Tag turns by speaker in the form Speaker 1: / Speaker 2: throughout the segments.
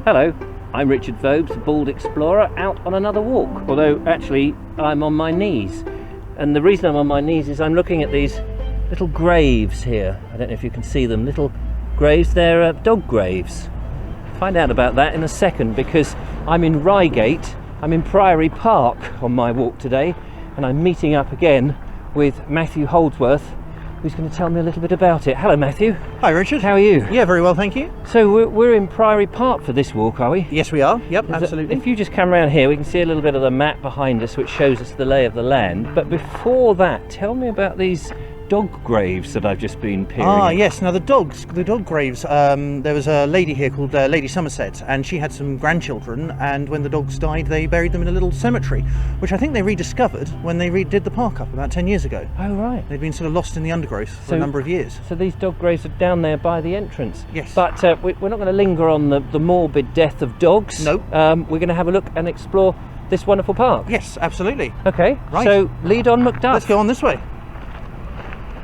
Speaker 1: Hello, I'm Richard Vobes, a bald explorer, out on another walk, although actually I'm on my knees. And the reason I'm on my knees is I'm looking at these little graves here. I don't know if you can see them, little graves, they're dog graves. Find out about that in a second, because I'm in Reigate, I'm in Priory Park on my walk today, and I'm meeting up again with Matthew Holdsworth, who's going to tell me a little bit about it. Hello Matthew.
Speaker 2: Hi Richard.
Speaker 1: How are you?
Speaker 2: Yeah, very well, thank you.
Speaker 1: So we're in Priory Park for this walk, are we?
Speaker 2: Yes we are, yep, absolutely.
Speaker 1: If you just come around here, we can see a little bit of the map behind us which shows us the lay of the land. But before that, tell me about these dog graves that I've just been peering at.
Speaker 2: Yes, now the dog graves, there was a lady here called Lady Somerset, and she had some grandchildren, and when the dogs died they buried them in a little cemetery, which I think they rediscovered when they redid the park up about 10 years ago.
Speaker 1: Oh right.
Speaker 2: They'd been sort of lost in the undergrowth for a number of years.
Speaker 1: So these dog graves are down there by the entrance?
Speaker 2: Yes.
Speaker 1: But we're not going to linger on the morbid death of dogs.
Speaker 2: No.
Speaker 1: We're going to have a look and explore this wonderful park.
Speaker 2: Yes, absolutely.
Speaker 1: Okay,
Speaker 2: right.
Speaker 1: So lead on Macduff.
Speaker 2: Let's go on this way.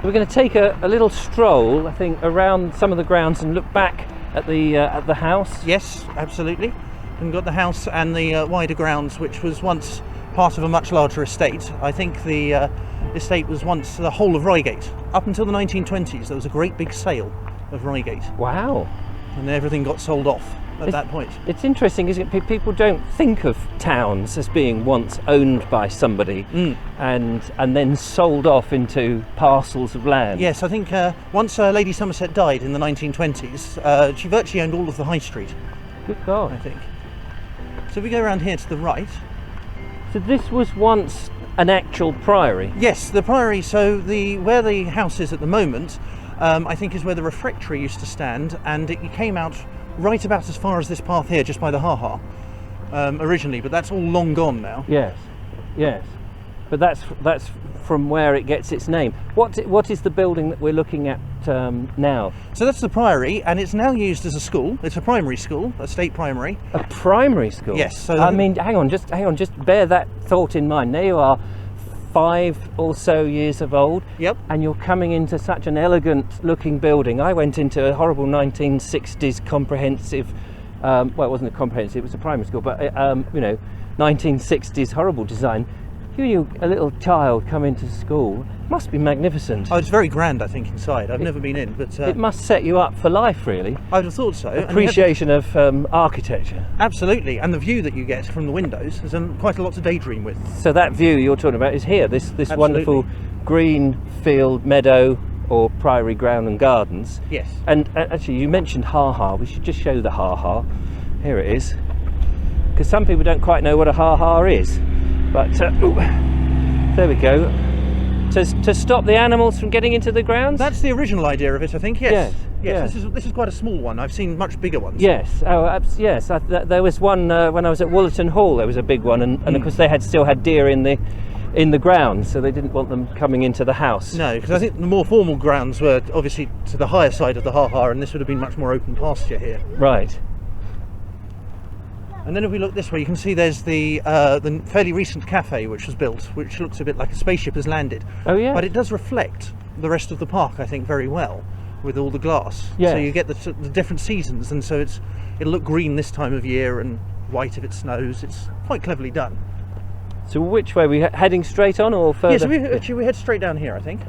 Speaker 1: We're going to take a little stroll, I think, around some of the grounds and look back at the house.
Speaker 2: Yes, absolutely. And we've got the house and the wider grounds, which was once part of a much larger estate. I think the estate was once the whole of Reigate. Up until the 1920s, there was a great big sale of Reigate. Wow. And everything got sold off at that point. It's
Speaker 1: interesting, isn't it? People don't think of towns as being once owned by somebody and then sold off into parcels of land.
Speaker 2: Yes, I think once Lady Somerset died in the 1920s, she virtually owned all of the high street.
Speaker 1: Good God.
Speaker 2: I think. So if we go around here to the right.
Speaker 1: So this was once an actual priory?
Speaker 2: Yes, the priory. So where the house is at the moment, I think is where the refectory used to stand, and it came out right about as far as this path here, just by the ha-ha, originally, but that's all long gone now.
Speaker 1: Yes, yes. But that's from where it gets its name. What is the building that we're looking at now?
Speaker 2: So that's the priory, and it's now used as a school. It's a primary school, a state primary.
Speaker 1: A primary school?
Speaker 2: Yes. So
Speaker 1: I mean, hang on, just bear that thought in mind. There you are, 5 or so years of old. Yep. And you're coming into such an elegant looking building. I went into a horrible 1960s comprehensive, well, it wasn't a comprehensive, it was a primary school, but you know, 1960s horrible design. You a little child come into school, must be magnificent.
Speaker 2: Oh, it's very grand, I think, inside. I've never been in, but
Speaker 1: it must set you up for life, really.
Speaker 2: I'd have thought so.
Speaker 1: Appreciation of architecture.
Speaker 2: Absolutely, and the view that you get from the windows is quite a lot to daydream with.
Speaker 1: So that view you're talking about is here, this wonderful green field meadow, or priory ground and gardens.
Speaker 2: Yes. And
Speaker 1: actually, you mentioned ha-ha. We should just show the ha-ha. Here it is, because some people don't quite know what a ha-ha is. But there we go. To stop the animals from getting into the grounds?
Speaker 2: That's the original idea of it, I think. Yes.
Speaker 1: Yes.
Speaker 2: This is quite a small one. I've seen much bigger ones.
Speaker 1: Yes. Oh, yes. There was one when I was at Woollerton Hall. There was a big one, and of course they still had deer in the ground, so they didn't want them coming into the house.
Speaker 2: No, because I think the more formal grounds were obviously to the higher side of the ha-ha, and this would have been much more open pasture here.
Speaker 1: Right.
Speaker 2: And then if we look this way, you can see there's the fairly recent cafe which was built, which looks a bit like a spaceship has landed.
Speaker 1: Oh yeah.
Speaker 2: But it does reflect the rest of the park, I think, very well with all the glass.
Speaker 1: Yeah.
Speaker 2: So you get the different seasons, and so it'll look green this time of year and white if it snows. It's quite cleverly done.
Speaker 1: So which way are we heading, straight on or further?
Speaker 2: Yeah, so we head straight down here, I think.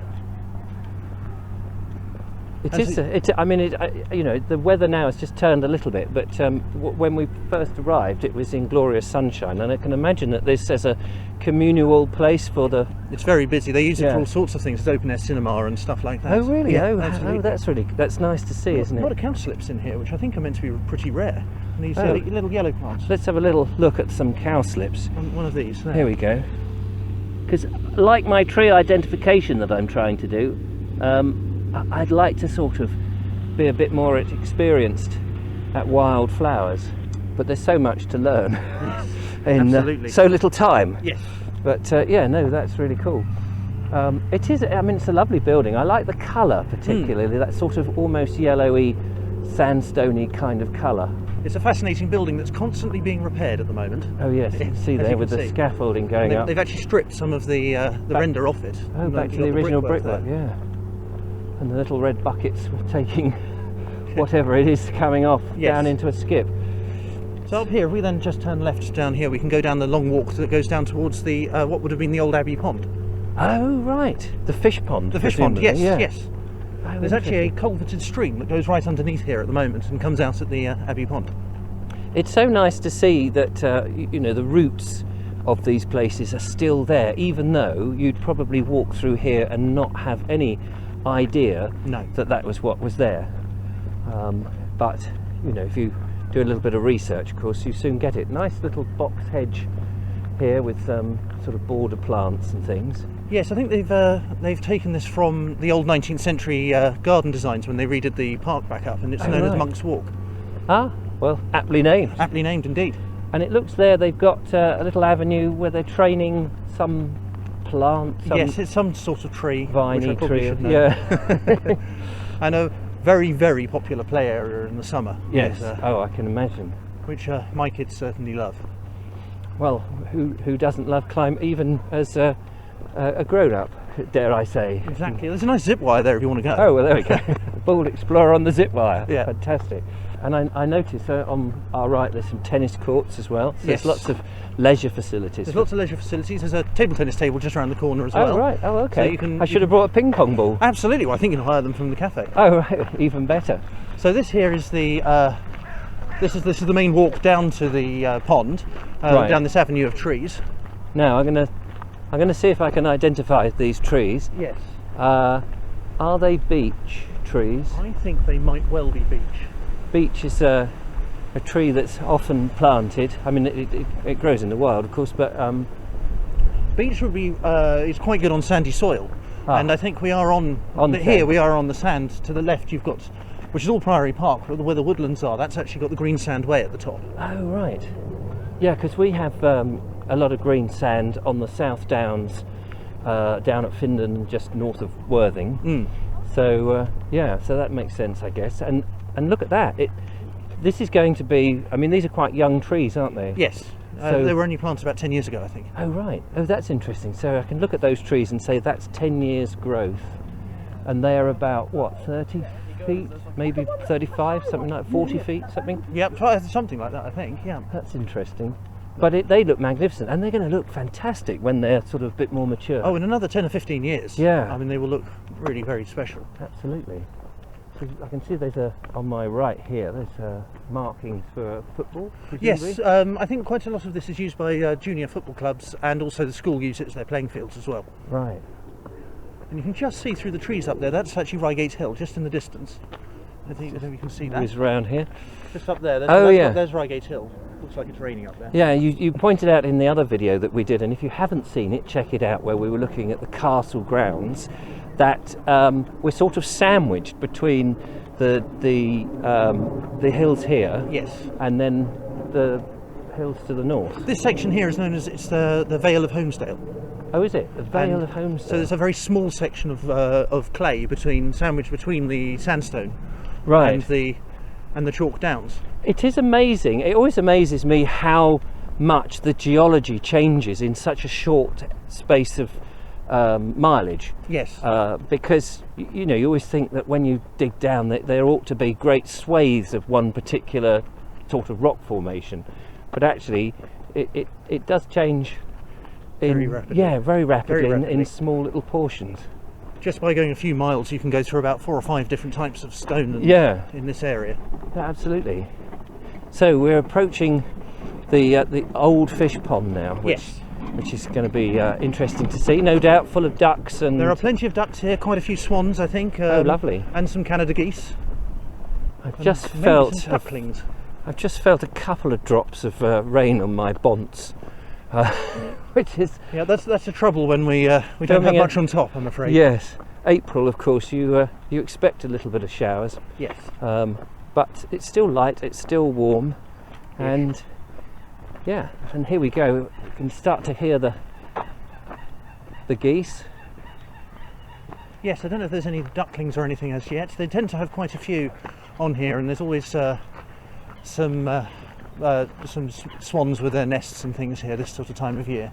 Speaker 1: I mean, you know, the weather now has just turned a little bit, but when we first arrived, it was in glorious sunshine, and I can imagine that this is a communal place for the...
Speaker 2: It's very busy. They use it for all sorts of things. It's open air cinema and stuff like that.
Speaker 1: Oh, really?
Speaker 2: Yeah,
Speaker 1: oh, that's nice to see, isn't it?
Speaker 2: A lot of cowslips in here, which I think are meant to be pretty rare. And these little yellow plants.
Speaker 1: Let's have a little look at some cowslips.
Speaker 2: One of these. There.
Speaker 1: Here we go. Because like my tree identification that I'm trying to do, I'd like to sort of be a bit more experienced at wildflowers, but there's so much to learn in so little time.
Speaker 2: Yes.
Speaker 1: But yeah, no, that's really cool. It is. I mean, it's a lovely building. I like the colour particularly. That sort of almost yellowy, sandstony kind of colour.
Speaker 2: It's a fascinating building that's constantly being repaired at the moment.
Speaker 1: Oh yes, you can see there with the scaffolding going up.
Speaker 2: They've actually stripped some of the render off it.
Speaker 1: Oh, back to the original brickwork, yeah. And the little red buckets were taking whatever it is coming off down into a skip.
Speaker 2: So up here, if we then just turn left down here, we can go down the long walk that goes down towards the what would have been the old Abbey Pond.
Speaker 1: Oh, right. The fish pond.
Speaker 2: The fish pond, yes,
Speaker 1: yeah.
Speaker 2: yes.
Speaker 1: Oh,
Speaker 2: There's actually a culverted stream that goes right underneath here at the moment and comes out at the Abbey Pond.
Speaker 1: It's so nice to see that, you know, the roots of these places are still there, even though you'd probably walk through here and not have any idea that that was what was there. But, you know, if you do a little bit of research, of course, you soon get it. Nice little box hedge here with sort of border plants and things.
Speaker 2: Yes, I think they've taken this from the old 19th century garden designs when they redid the park back up, and it's known as Monk's Walk.
Speaker 1: Ah, well, aptly named.
Speaker 2: Aptly named indeed.
Speaker 1: And it looks there they've got a little avenue where they're training some plant.
Speaker 2: Yes, it's some sort of tree.
Speaker 1: Viney
Speaker 2: which I probably
Speaker 1: tree.
Speaker 2: should know.
Speaker 1: Yeah.
Speaker 2: And a very, very popular play area in the summer.
Speaker 1: Yes. Oh, I can imagine.
Speaker 2: Which my kids certainly love.
Speaker 1: Well, who doesn't love climb, even as a grown-up, dare I say.
Speaker 2: Exactly. There's a nice zip wire there if you want to go.
Speaker 1: Oh, well, there we go. Bald Explorer on the zip wire.
Speaker 2: Yeah.
Speaker 1: Fantastic. And I noticed on our right there's some tennis courts as well. So
Speaker 2: Yes.
Speaker 1: There's lots of leisure facilities.
Speaker 2: There's lots of leisure facilities. There's a table tennis table just around the corner as well.
Speaker 1: Oh, right. Oh, okay.
Speaker 2: So you can,
Speaker 1: I should have brought a ping pong ball.
Speaker 2: Absolutely. Well, I think you can hire them from the cafe.
Speaker 1: Oh, right. Even better.
Speaker 2: So this here is the this is the main walk down to the pond,
Speaker 1: Right.
Speaker 2: down this avenue of trees.
Speaker 1: Now I'm gonna see if I can identify these trees.
Speaker 2: Yes.
Speaker 1: Are they beech trees?
Speaker 2: I think they might well be beech.
Speaker 1: Beech is a tree that's often planted. I mean, it grows in the wild, of course, but
Speaker 2: Beech would be is quite good on sandy soil, and I think we are on here.
Speaker 1: sand.
Speaker 2: We are on the sand. To the left, you've got, which is all Priory Park, where the woodlands are. That's actually got the green sand way at the top.
Speaker 1: Oh, right. Yeah, because we have a lot of green sand on the South Downs, down at Findon, just north of Worthing. So yeah, so that makes sense, I guess. And look at that. This is going to be. I mean, these are quite young trees, aren't they?
Speaker 2: Yes.
Speaker 1: So-
Speaker 2: they were only planted about 10 years ago, I think.
Speaker 1: Oh, right. Oh, that's interesting. So I can look at those trees and say that's 10 years growth, and they are about what, 30 feet, maybe 35, something like 40 feet, something.
Speaker 2: Yep, something like that, I think. Yeah.
Speaker 1: That's interesting. But they look magnificent, and they're going to look fantastic when they're sort of a bit more mature.
Speaker 2: Oh, in another 10 or 15 years.
Speaker 1: Yeah.
Speaker 2: I mean, they will look really very special.
Speaker 1: Absolutely. So I can see there's on my right here, there's markings for football, presumably?
Speaker 2: Yes, I think quite a lot of this is used by junior football clubs, and also the school use it as their playing fields as well.
Speaker 1: Right.
Speaker 2: And you can just see through the trees up there. That's actually Reigate Hill, just in the distance. I think you can see that.
Speaker 1: It's round here.
Speaker 2: Just up there. There's Reigate Hill. Looks like it's raining up there.
Speaker 1: Yeah, you pointed out in the other video that we did, and if you haven't seen it, check it out, where we were looking at the castle grounds, that we're sort of sandwiched between the hills here,
Speaker 2: Yes.
Speaker 1: and then the hills to the north.
Speaker 2: This section here is known as the Vale of Homesdale.
Speaker 1: Oh, is it? The Vale
Speaker 2: And
Speaker 1: of Homestead.
Speaker 2: So there's a very small section of clay sandwiched between the sandstone
Speaker 1: Right.
Speaker 2: and the chalk downs.
Speaker 1: It is amazing. It always amazes me how much the geology changes in such a short space of mileage.
Speaker 2: Yes.
Speaker 1: Because you know, you always think that when you dig down, that there ought to be great swathes of one particular sort of rock formation, but actually, it does change.
Speaker 2: Very rapidly.
Speaker 1: Yeah, very rapidly,
Speaker 2: Very
Speaker 1: in
Speaker 2: rapidly.
Speaker 1: small little portions.
Speaker 2: Just by going a few miles, you can go through about 4 or 5 different types of stone
Speaker 1: Yeah.
Speaker 2: in this area.
Speaker 1: Yeah, absolutely. So we're approaching the old fish pond now, which is going to be interesting to see, no doubt, full of ducks and.
Speaker 2: There are plenty of ducks here, quite a few swans, I think.
Speaker 1: Oh, lovely.
Speaker 2: And some Canada geese.
Speaker 1: I've
Speaker 2: and
Speaker 1: just
Speaker 2: maybe
Speaker 1: felt
Speaker 2: some ducklings.
Speaker 1: I've just felt a couple of drops of rain on my bonts, which is.
Speaker 2: Yeah, that's the trouble when we don't have
Speaker 1: Filming
Speaker 2: much on top, I'm afraid.
Speaker 1: Yes, April, of course. You expect a little bit of showers.
Speaker 2: Yes.
Speaker 1: But it's still light, it's still warm, and yeah, and here we go. You can start to hear the geese.
Speaker 2: Yes, I don't know if there's any ducklings or anything as yet. They tend to have quite a few on here, and there's always some swans with their nests and things here this sort of time of year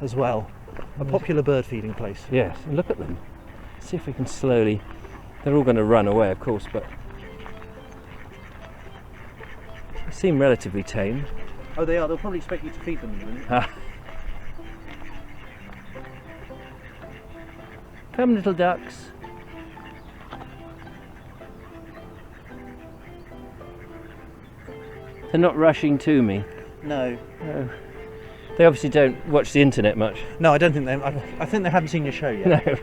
Speaker 2: as well. A popular bird feeding place.
Speaker 1: Yes, and look at them. See if we can slowly. They're all going to run away, of course, but seem relatively tame.
Speaker 2: Oh, they are. They'll probably expect you to feed them in a minute.
Speaker 1: Come, little ducks. They're not rushing to me.
Speaker 2: No.
Speaker 1: No. They obviously don't watch the internet much.
Speaker 2: No, I don't think they. I think they haven't seen your show yet.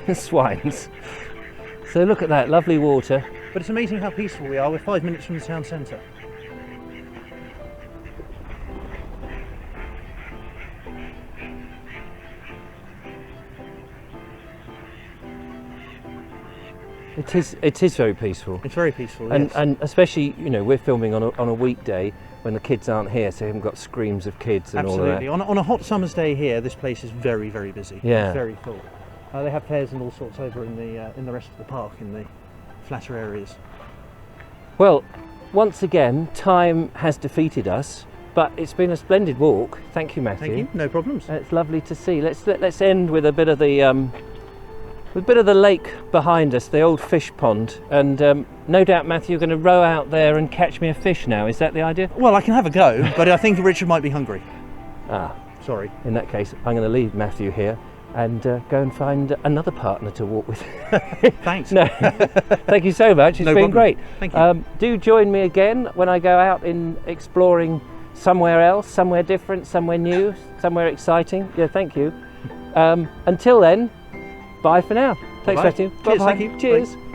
Speaker 1: No, swines. So look at that, lovely water.
Speaker 2: But it's amazing how peaceful we are. We're 5 minutes from the town centre.
Speaker 1: It is very peaceful.
Speaker 2: It's very peaceful,
Speaker 1: and
Speaker 2: yes.
Speaker 1: and especially, you know, we're filming on a weekday when the kids aren't here, so we haven't got screams of kids and
Speaker 2: Absolutely.
Speaker 1: all of that.
Speaker 2: On a hot summer's day here, this place is very, very busy.
Speaker 1: Yeah.
Speaker 2: It's very full. They have fairs and all sorts over in the rest of the park, in the flatter areas.
Speaker 1: Well, once again, time has defeated us, but it's been a splendid walk. Thank you, Matthew.
Speaker 2: Thank you. No problems.
Speaker 1: It's lovely to see. Let's end with a bit of the lake behind us, the old fish pond, and no doubt, Matthew, you're going to row out there and catch me a fish now. Is that the idea?
Speaker 2: Well, I can have a go, but I think Richard might be hungry.
Speaker 1: Ah,
Speaker 2: sorry.
Speaker 1: In that case, I'm going to leave Matthew here and go and find another partner to walk with.
Speaker 2: Thanks.
Speaker 1: No, thank you so much. It's
Speaker 2: No
Speaker 1: been
Speaker 2: problem.
Speaker 1: great.
Speaker 2: Thank you.
Speaker 1: Do join me again when I go out in exploring somewhere else, somewhere different, somewhere new, somewhere exciting. Yeah, thank you. Until then, bye for now. Thanks,
Speaker 2: Bye.
Speaker 1: Matthew.
Speaker 2: Cheers,
Speaker 1: Bye-bye.
Speaker 2: thank you.
Speaker 1: Cheers.
Speaker 2: Bye.